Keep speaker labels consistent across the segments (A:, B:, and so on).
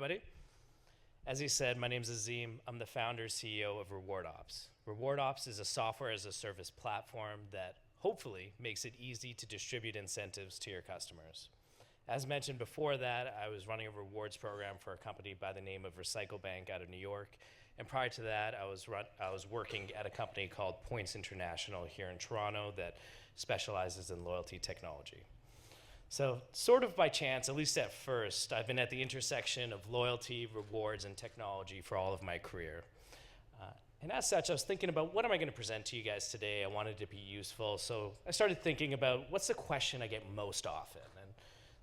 A: everybody. As he said, my name is Azim. I'm the founder CEO of RewardOps. RewardOps is a software as a service platform that hopefully makes it easy to distribute incentives to your customers. As mentioned before that, I was running a rewards program for a company by the name of Recycle Bank out of New York. And prior to that, I was working at a company called Points International here in Toronto that specializes in loyalty technology. So sort of by chance, at least at first, I've been at the intersection of loyalty, rewards, and technology for all of my career. And as such, I was thinking about what am I going to present to you guys today? I wanted it to be useful. So I started thinking about what's the question I get most often? And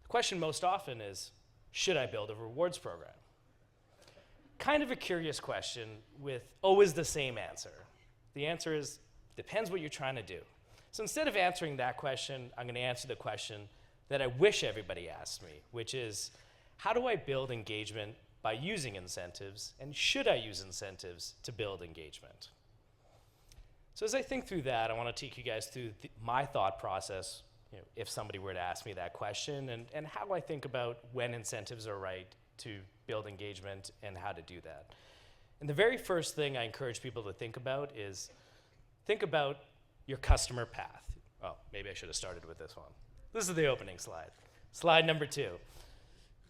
A: the question most often is, should I build a rewards program? Kind of a curious question with always the same answer. The answer is, depends what you're trying to do. So instead of answering that question, I'm going to answer the question that I wish everybody asked me, which is, how do I build engagement by using incentives, and should I use incentives to build engagement? So as I think through that, I want to take you guys through my thought process, if somebody were to ask me that question, and how I think about when incentives are right to build engagement and how to do that. And the very first thing I encourage people to think about is, think about your customer path. Oh, maybe I should have started with this one. This is the opening slide. Slide number 2.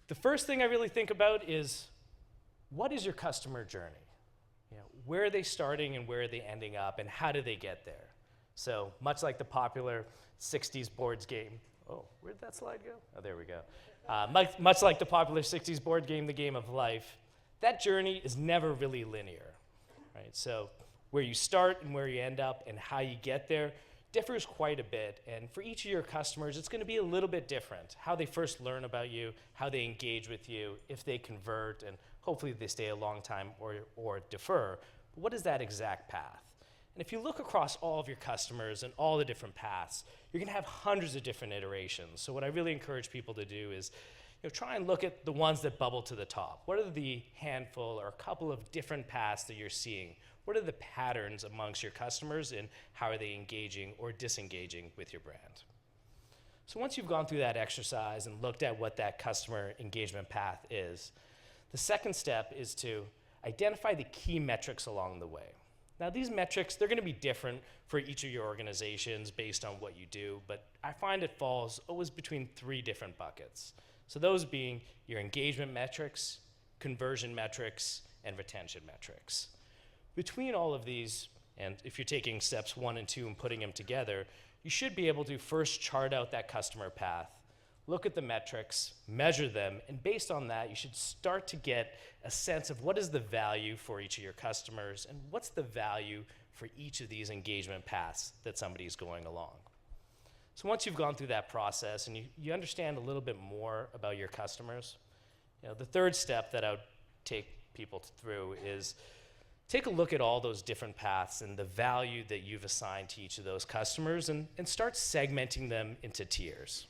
A: The first thing I really think about is, what is your customer journey? Where are they starting and where are they ending up, and how do they get there? So much like the popular 60s boards game. Oh, where did that slide go? Oh, there we go. Much like the popular 60s board game, The Game of Life, that journey is never really linear, right? So where you start and where you end up and how you get there differs quite a bit, and for each of your customers, it's going to be a little bit different. How they first learn about you, how they engage with you, if they convert, and hopefully they stay a long time or defer. But what is that exact path? And if you look across all of your customers and all the different paths, you're going to have hundreds of different iterations. So what I really encourage people to do is try and look at the ones that bubble to the top. What are the handful or a couple of different paths that you're seeing? What are the patterns amongst your customers, and how are they engaging or disengaging with your brand? So once you've gone through that exercise and looked at what that customer engagement path is, the second step is to identify the key metrics along the way. Now these metrics, they're going to be different for each of your organizations based on what you do, but I find it falls always between 3 different buckets. So those being your engagement metrics, conversion metrics, and retention metrics. Between all of these, and if you're taking steps 1 and 2 and putting them together, you should be able to first chart out that customer path, look at the metrics, measure them, and based on that, you should start to get a sense of what is the value for each of your customers and what's the value for each of these engagement paths that somebody's going along. So once you've gone through that process and you understand a little bit more about your customers, the third step that I would take people through is take a look at all those different paths and the value that you've assigned to each of those customers and start segmenting them into tiers.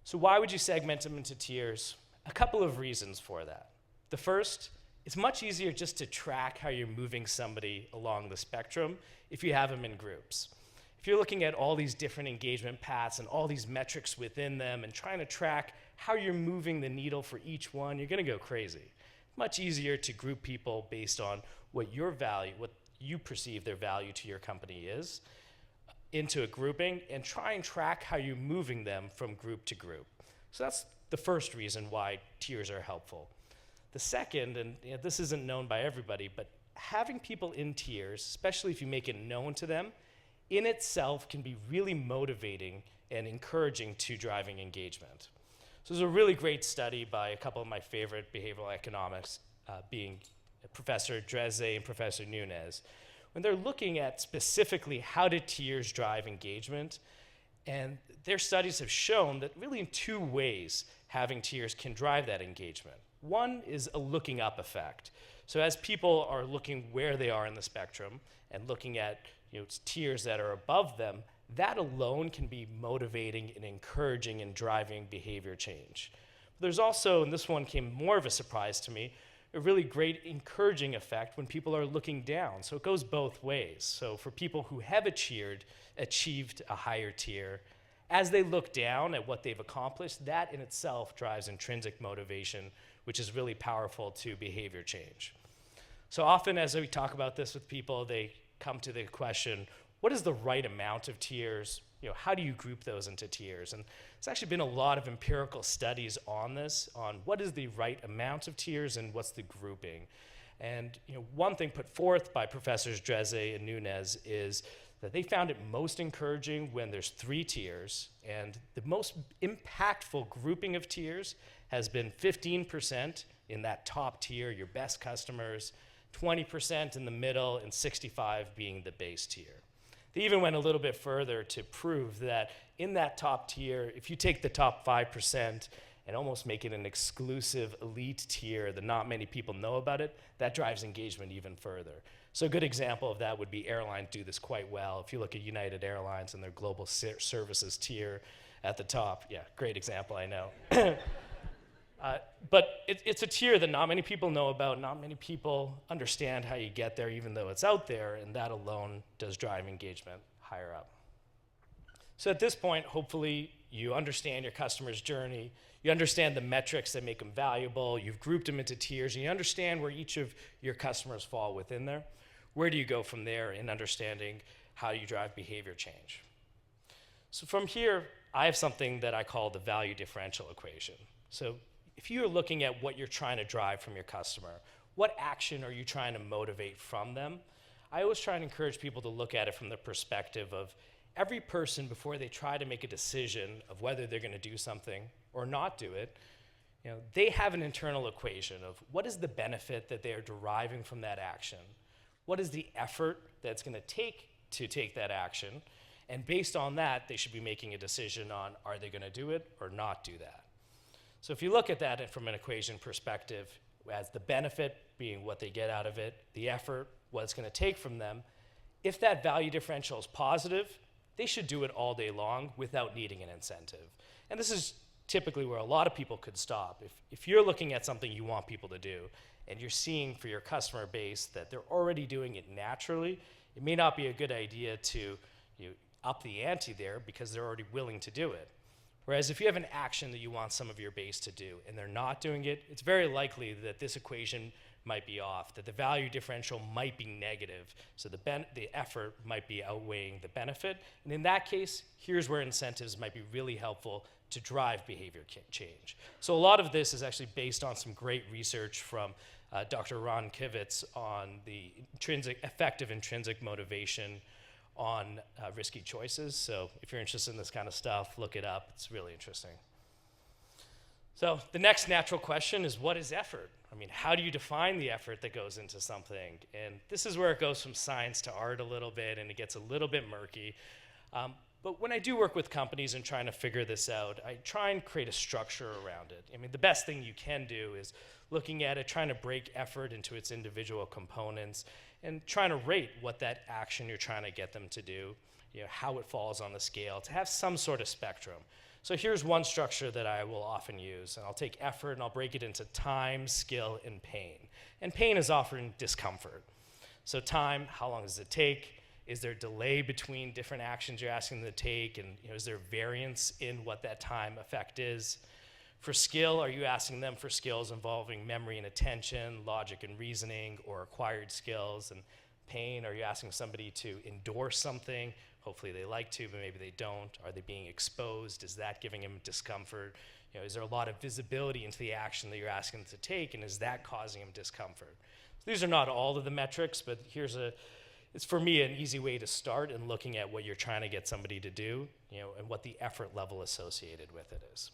A: So why would you segment them into tiers? A couple of reasons for that. The first, it's much easier just to track how you're moving somebody along the spectrum if you have them in groups. If you're looking at all these different engagement paths and all these metrics within them and trying to track how you're moving the needle for each one, you're going to go crazy. Much easier to group people based on what you perceive their value to your company is, into a grouping, and try and track how you're moving them from group to group. So that's the first reason why tiers are helpful. The second, and this isn't known by everybody, but having people in tiers, especially if you make it known to them, in itself can be really motivating and encouraging to driving engagement. So there's a really great study by a couple of my favorite behavioral economics, being Professor Dreze and Professor Nunez, when they're looking at specifically how do tiers drive engagement, and their studies have shown that really in 2 ways having tiers can drive that engagement. One is a looking up effect. So as people are looking where they are in the spectrum and looking at tiers that are above them, that alone can be motivating and encouraging and driving behavior change. But there's also, and this one came more of a surprise to me, a really great encouraging effect when people are looking down. So it goes both ways. So for people who have achieved a higher tier, as they look down at what they've accomplished, that in itself drives intrinsic motivation, which is really powerful to behavior change. So often as we talk about this with people, they come to the question, what is the right amount of tiers? How do you group those into tiers? And there's actually been a lot of empirical studies on this, on what is the right amount of tiers and what's the grouping. And one thing put forth by Professors Dreze and Nunez is that they found it most encouraging when there's 3 tiers, and the most impactful grouping of tiers has been 15% in that top tier, your best customers, 20% in the middle, and 65% being the base tier. They even went a little bit further to prove that in that top tier, if you take the top 5% and almost make it an exclusive elite tier that not many people know about it, that drives engagement even further. So a good example of that would be airlines do this quite well. If you look at United Airlines and their global services tier at the top, yeah, great example, I know. But it's a tier that not many people know about, not many people understand how you get there, even though it's out there, and that alone does drive engagement higher up. So at this point, hopefully you understand your customer's journey, you understand the metrics that make them valuable, you've grouped them into tiers, and you understand where each of your customers fall within there. Where do you go from there in understanding how you drive behavior change? So from here, I have something that I call the value differential equation. So if you're looking at what you're trying to drive from your customer, what action are you trying to motivate from them? I always try and encourage people to look at it from the perspective of every person, before they try to make a decision of whether they're going to do something or not do it, they have an internal equation of what is the benefit that they are deriving from that action, what is the effort that's going to take that action, and based on that, they should be making a decision on are they going to do it or not do that. So if you look at that from an equation perspective, as the benefit being what they get out of it, the effort, what it's going to take from them, if that value differential is positive, they should do it all day long without needing an incentive. And this is typically where a lot of people could stop. If you're looking at something you want people to do, and you're seeing for your customer base that they're already doing it naturally, it may not be a good idea to up the ante there because they're already willing to do it. Whereas if you have an action that you want some of your base to do and they're not doing it, it's very likely that this equation might be off, that the value differential might be negative, so the effort might be outweighing the benefit. And in that case, here's where incentives might be really helpful to drive behavior change. So a lot of this is actually based on some great research from Dr. Ron Kivitz on the effective intrinsic motivation on risky choices. So if you're interested in this kind of stuff, look it up. It's really interesting. So the next natural question is, what is effort? I mean, how do you define the effort that goes into something? And this is where it goes from science to art a little bit, and it gets a little bit murky. But when I do work with companies and trying to figure this out, I try and create a structure around it. I mean, the best thing you can do is looking at it, trying to break effort into its individual components, and trying to rate what that action you're trying to get them to do, how it falls on the scale, to have some sort of spectrum. So here's one structure that I will often use, and I'll take effort and I'll break it into time, skill, and pain. And pain is often discomfort. So time, how long does it take? Is there delay between different actions you're asking them to take? And is there variance in what that time effect is? For skill, are you asking them for skills involving memory and attention, logic and reasoning, or acquired skills? And pain, are you asking somebody to endorse something? Hopefully they like to, but maybe they don't. Are they being exposed? Is that giving them discomfort? Is there a lot of visibility into the action that you're asking them to take, and is that causing them discomfort? So these are not all of the metrics, but it's for me an easy way to start in looking at what you're trying to get somebody to do, and what the effort level associated with it is.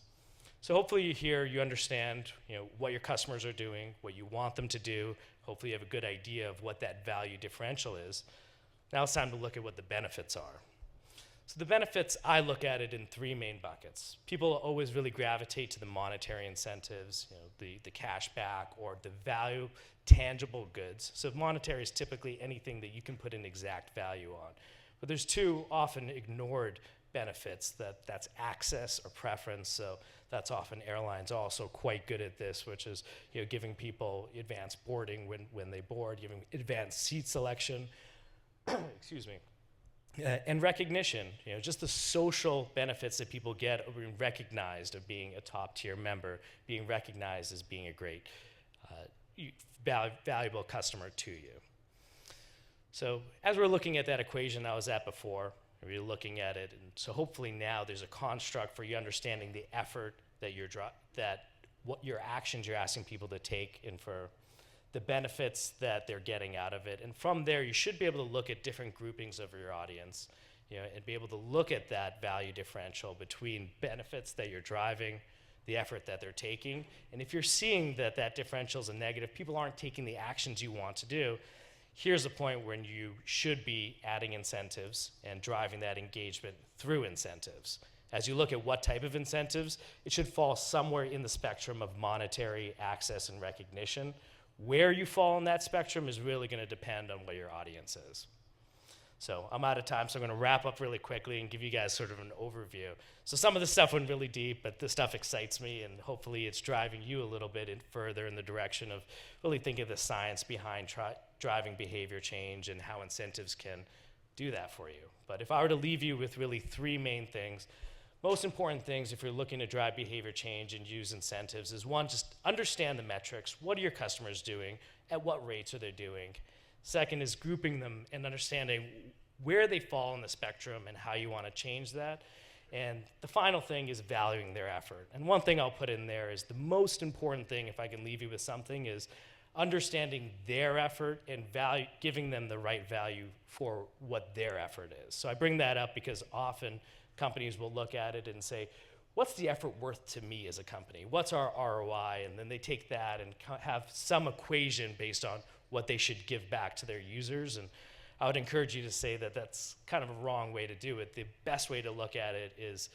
A: So hopefully you understand, what your customers are doing, what you want them to do. Hopefully you have a good idea of what that value differential is. Now it's time to look at what the benefits are. So the benefits, I look at it in 3 main buckets. People always really gravitate to the monetary incentives, the cash back, or the value, tangible goods. So monetary is typically anything that you can put an exact value on. But there's 2 often ignored benefits, that's access or preference. So that's often airlines also quite good at this, which is giving people advanced boarding when they board, giving advanced seat selection, excuse me, And recognition, just the social benefits that people get of being recognized, of being a top tier member, being recognized as being a great, valuable customer to you. So as we're looking at that equation I was at before, we're looking at it, and so hopefully now there's a construct for you understanding the effort that what your actions you're asking people to take, and for the benefits that they're getting out of it. And from there, you should be able to look at different groupings of your audience, and be able to look at that value differential between benefits that you're driving, the effort that they're taking. And if you're seeing that differential is a negative, people aren't taking the actions you want to do, here's a point when you should be adding incentives and driving that engagement through incentives. As you look at what type of incentives, it should fall somewhere in the spectrum of monetary access and recognition. Where you fall in that spectrum is really going to depend on what your audience is. So I'm out of time, so I'm going to wrap up really quickly and give you guys sort of an overview. So some of the stuff went really deep, but this stuff excites me, and hopefully it's driving you a little bit further in the direction of really thinking of the science behind driving behavior change and how incentives can do that for you. But if I were to leave you with really three main things, most important things if you're looking to drive behavior change and use incentives is, one, just understand the metrics. What are your customers doing? At what rates are they doing? Second is grouping them and understanding where they fall in the spectrum and how you want to change that. And the final thing is valuing their effort. And one thing I'll put in there is the most important thing, if I can leave you with something, is understanding their effort and giving them the right value for what their effort is. So I bring that up because often companies will look at it and say, what's the effort worth to me as a company? What's our ROI? And then they take that and have some equation based on what they should give back to their users. And I would encourage you to say that that's kind of a wrong way to do it. The best way to look at it is,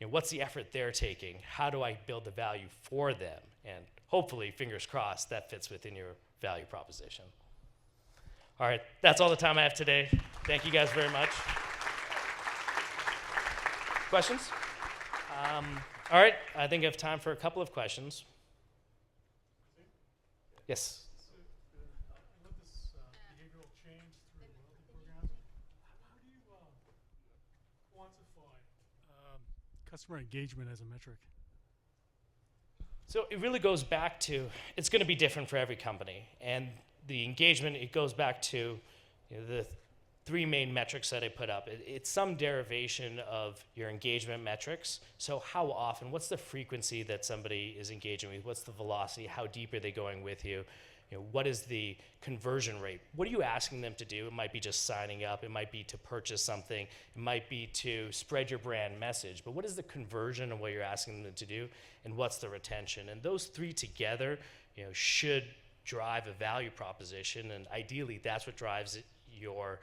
A: what's the effort they're taking? How do I build the value for them? And hopefully, fingers crossed, that fits within your value proposition. All right, that's all the time I have today. Thank you guys very much. Questions? All right, I think I have time for a couple of questions. Yes?
B: So, I love this behavioral change through loyalty programs. How do you quantify customer engagement as a metric?
A: So it really goes back to, it's going to be different for every company. And the engagement, it goes back to the three main metrics that I put up. It's some derivation of your engagement metrics. So how often, what's the frequency that somebody is engaging with? What's the velocity? How deep are they going with you? What is the conversion rate? What are you asking them to do? It might be just signing up. It might be to purchase something. It might be to spread your brand message. But what is the conversion of what you're asking them to do? And what's the retention? And those three together, should drive a value proposition. And ideally, that's what drives your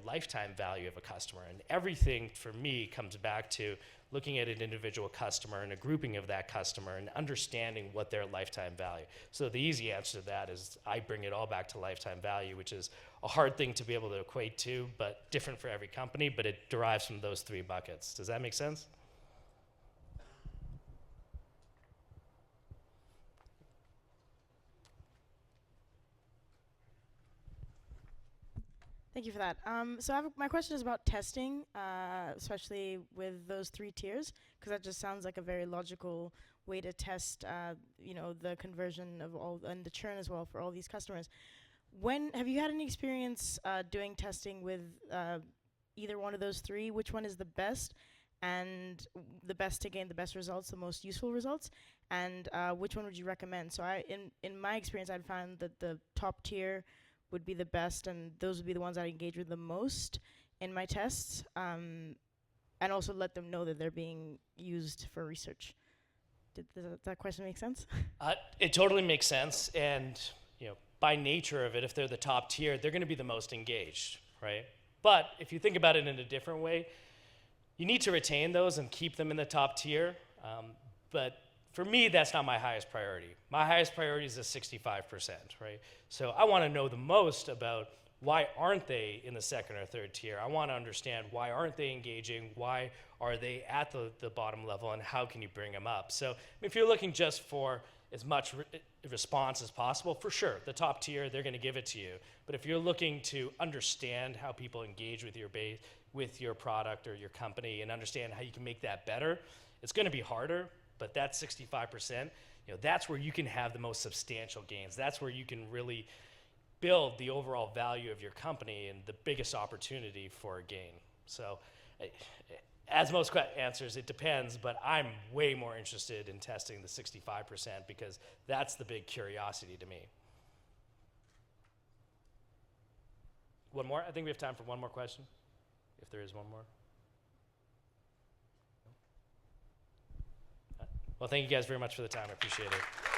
A: lifetime value of a customer. And everything for me comes back to looking at an individual customer and a grouping of that customer and understanding what their lifetime value. So the easy answer to that is I bring it all back to lifetime value, which is a hard thing to be able to equate to, but different for every company, but it derives from those three buckets. Does that make sense?
C: Thank you for that. So my question is about testing, especially with those three tiers, because that just sounds like a very logical way to test, the conversion of all and the churn as well for all these customers. Have you had any experience doing testing with either one of those three? Which one is the best, and the best to gain the best results, the most useful results, and which one would you recommend? So in my experience, I'd found that the top tier would be the best, and those would be the ones I engage with the most in my tests, and also let them know that they're being used for research. Does that question make sense?
A: It totally makes sense, and by nature of it, if they're the top tier, they're going to be the most engaged, right? But if you think about it in a different way, you need to retain those and keep them in the top tier, but for me, that's not my highest priority. My highest priority is the 65%, right? So I want to know the most about why aren't they in the second or third tier? I want to understand why aren't they engaging? Why are they at the bottom level, and how can you bring them up? So if you're looking just for as much response as possible, for sure, the top tier, they're going to give it to you. But if you're looking to understand how people engage with your base, with your product or your company, and understand how you can make that better, it's going to be harder, but that 65%, that's where you can have the most substantial gains. That's where you can really build the overall value of your company and the biggest opportunity for a gain. So as most answers, it depends, but I'm way more interested in testing the 65% because that's the big curiosity to me. One more? I think we have time for one more question, if there is one more. Well, thank you guys very much for the time. I appreciate it.